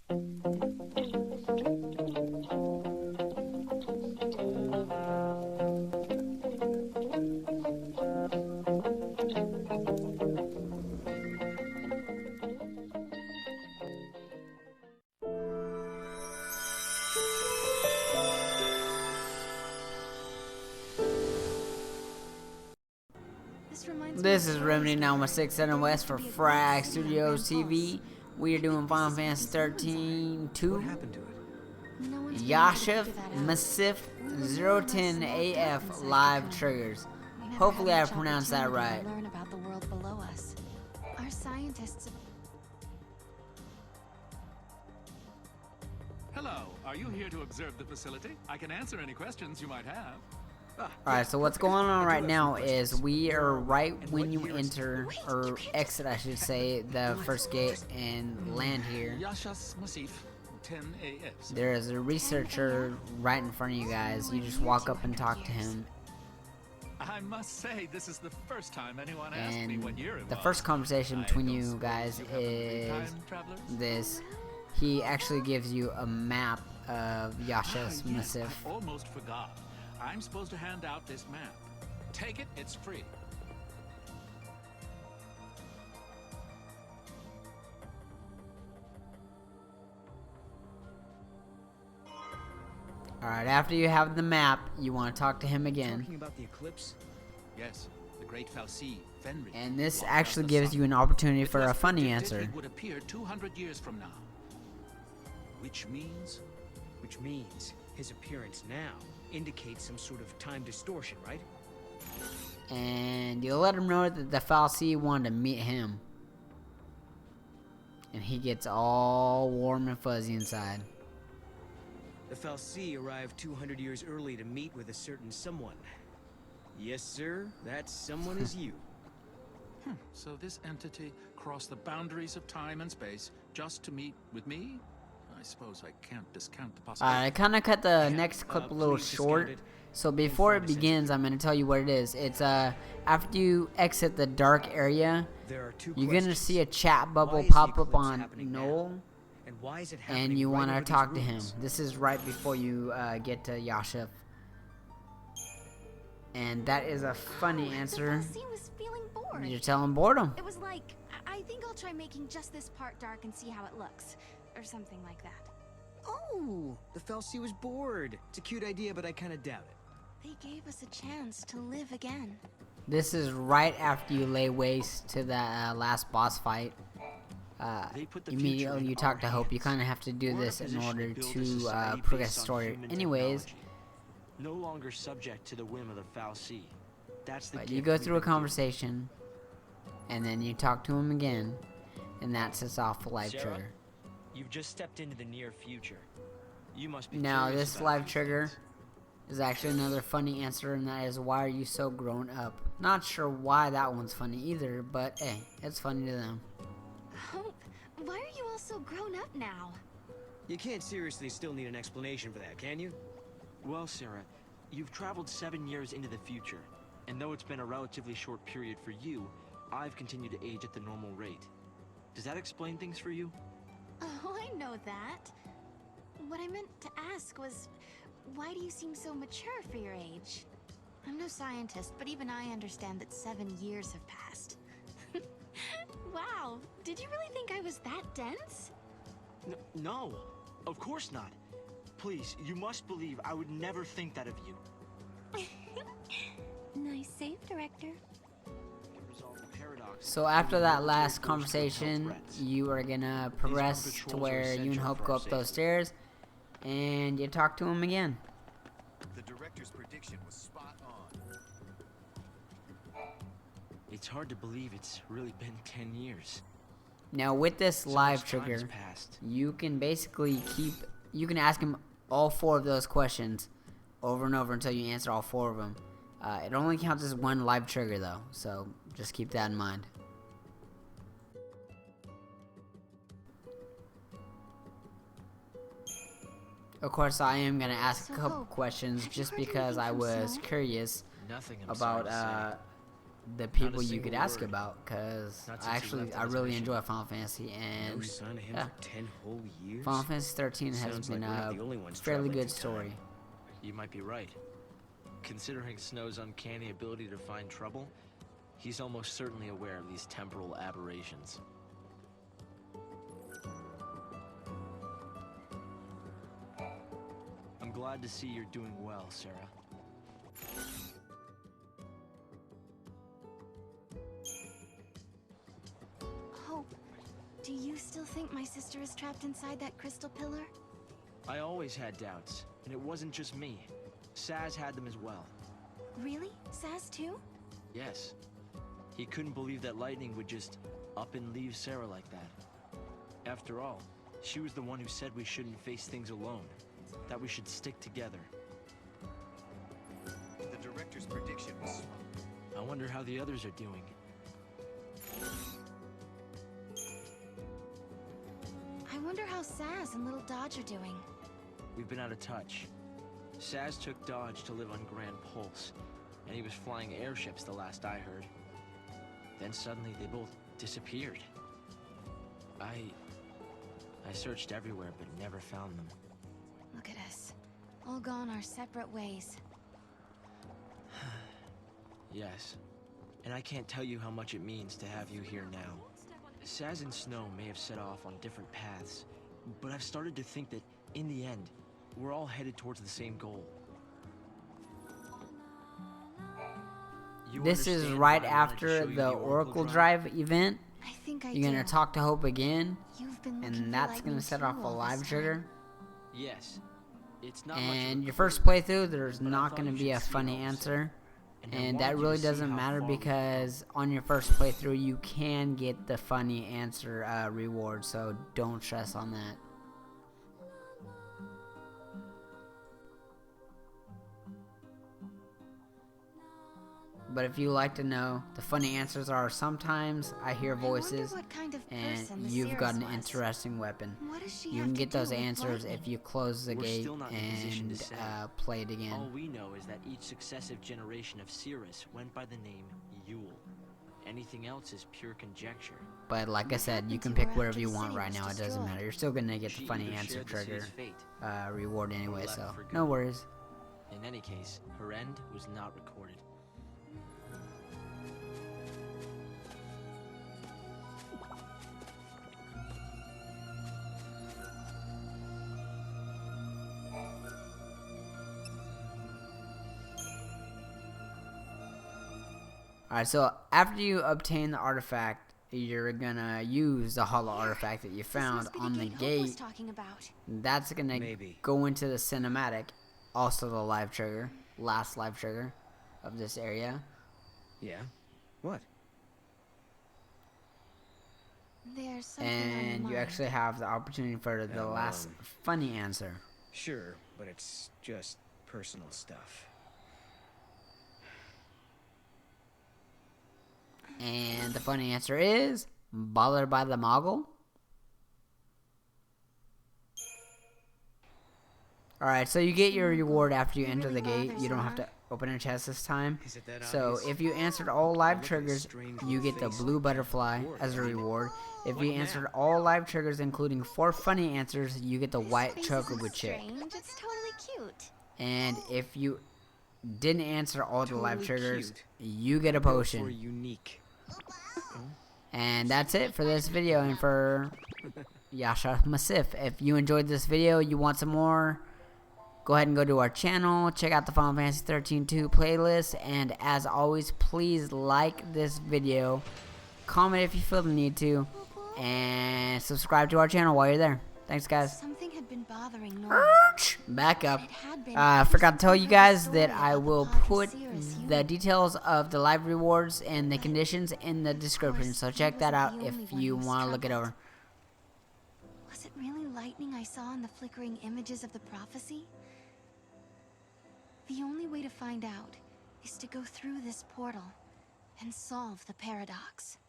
This is Remedy now my 6 West for FYI Studios TV. We are doing Final Fantasy XIII-2. Yaschas Massif 010 AF live triggers. Hopefully I pronounced that right. Learn about the world below us. Our scientists. Hello, are you here to observe the facility? I can answer any questions you might have. Alright, so what's going on right now is we are right when you enter, or exit I should say, the first gate and land here. Yaschas Massif 10 AF. There is a researcher right in front of you guys. You just walk up and talk to him. I must say, this is the first time anyone asked me what year it was. The first conversation between you guys is this. He actually gives you a map of Yaschas Massif. I almost forgot. I'm supposed to hand out this map. Take it, it's free. Alright, after you have the map, you want to talk to him again. Talking about the eclipse? Yes, the great Fal'Cie, Fenrir. And this actually gives you an opportunity for a funny answer. It would appear 200 years from now. Which means his appearance now indicates some sort of time distortion, right? And you'll let him know that the Fal'Cie wanted to meet him. And he gets all warm and fuzzy inside. The Fal'Cie arrived 200 years early to meet with a certain someone. Yes, sir, that someone is you. So this entity crossed the boundaries of time and space just to meet with me? I suppose I can't discount the possibility. I kind of cut the next clip a little short. So before it begins, I'm going to tell you what it is. It's after you exit the dark area, you're going to see a chat bubble pop up on Noel. And you want to talk to him. This is right before you get to Yaschas. And that is a funny answer. Fal'Cie was feeling bored. You're telling boredom. It was like, I think I'll try making just this part dark and see how it looks. Or something like that. Oh, the Fal'Cie was bored. It's a cute idea, but I kind of doubt it. They gave us a chance to live again. This is right after you lay waste to that last boss fight. Immediately you talk to Hope. You kind of have to do this in order to progress the story. Anyways, no longer subject to the whim of the Fal'Cie. That's the you go through a conversation, and then you talk to him again, and that sets off the live trigger. You've just stepped into the near future. You must be now this live trigger is actually another funny answer, and that is, why are you so grown up? Not sure why that one's funny either, but hey, it's funny to them. Hope, why are you all so grown up now? You can't seriously still need an explanation for that, can you? Well, Sarah, you've traveled 7 years into the future, and though it's been a relatively short period for you, I've continued to age at the normal rate. Does that explain things for you? Oh, I know that. What I meant to ask was, why do you seem so mature for your age? I'm no scientist, but even I understand that 7 years have passed. Wow, did you really think I was that dense? No, of course not. Please, you must believe I would never think that of you. Nice save, Director. So after that last conversation, you are gonna progress to where you and Hope go up those stairs, and you talk to him again. The director's prediction was spot on. It's hard to believe it's really been 10 years. Now with this live trigger, you can basically you can ask him all 4 of those questions over and over until you answer all 4 of them. It only counts as 1 live trigger though, so just keep that in mind. Of course, I am gonna ask a couple questions just because I was curious about the people you single could ask word. about, because Not since he left I on his really mission. enjoy Final Fantasy, and No sign of him yeah, for 10 whole years? Final Fantasy XIII has Sounds been like we're not a the only ones fairly traveling good through time. story. You might be right. Considering Snow's uncanny ability to find trouble, he's almost certainly aware of these temporal aberrations. I'm glad to see you're doing well, Sarah. Hope, do you still think my sister is trapped inside that crystal pillar? I always had doubts, and it wasn't just me. Saz had them as well. Really? Saz too? Yes. He couldn't believe that Lightning would just up and leave Sarah like that. After all, she was the one who said we shouldn't face things alone, that we should stick together. The director's prediction was I wonder how the others are doing. I wonder how Saz and Little Dodge are doing. We've been out of touch. Saz took Dodge to live on Grand Pulse, and he was flying airships the last I heard. Then suddenly they both disappeared. I searched everywhere but never found them. Look at us. All gone our separate ways. Yes. And I can't tell you how much it means to have you here now. Saz and Snow may have set off on different paths, but I've started to think that, in the end, we're all headed towards the same goal. You This is understand right why I wanted to after show you the Oracle Drive event. I think I You're gonna do. talk to Hope again, You've been looking and for that's Lightning gonna set too off a all live this trigger. time. Yes. It's not much of a And your clue, first playthrough, there's but I not thought gonna you be should a see funny how it answer. and I And wanted that you to really see doesn't how matter far we've come. because on your first playthrough you can get the funny answer reward, so don't stress on that. But if you like to know, the funny answers are sometimes I hear I wonder voices what kind of and person the you've got Cirrus an was. interesting weapon. What does she You have can to get do those with answers Lightning? if you close the We're gate still not in a position to and say. play it All again. we know is that each successive generation of Cirrus went by the name Yule. Anything else is pure conjecture. But like I What said, you happened can to her pick whatever after you the want city right was now. It doesn't destroyed? matter. You're still gonna get She the funny either answer shared the trigger city's fate, reward anyway, left so for no good. worries. In any case, her end was not recorded. Alright, so after you obtain the artifact, you're gonna use the hollow artifact that you This found must be on the Hope was gate. talking about. That's gonna Maybe. go into the cinematic, also the live trigger, last live trigger of this area. Yeah? What? There's something on your And you mind. actually have the opportunity for the last funny answer. Sure, but it's just personal stuff. And the funny answer is bothered by the Moggle. Alright, so you get your reward after you It enter really the gate. bothers You don't have her. to open a chest this time. Is it that So obvious? if you answered all live Look at his triggers, strange you get the face. blue butterfly Bored, as a right? reward. If What you now? answered all live triggers, including 4 funny answers, you get the This white face Chocobo isn't Chick. strange. It's totally cute. And if you didn't answer all the live Totally triggers, cute. you get a Built potion. For unique. And that's it for this video and for Yaschas Massif. If you enjoyed this video, you want some more, go ahead and go to our channel. Check out the Final Fantasy XIII-2 playlist. And as always, please like this video. Comment if you feel the need to. And subscribe to our channel while you're there. Thanks, guys. Something had been bothering Nora. Back up. It had been I ever forgot to since tell we you heard guys the that story I about the will Padre put Cirrus the unit. details of the live rewards and the conditions in the description. So he check that wasn't out the if only one you who was want to look it troubled. over. Was it really lightning I saw in the flickering images of the prophecy? The only way to find out is to go through this portal and solve the paradox.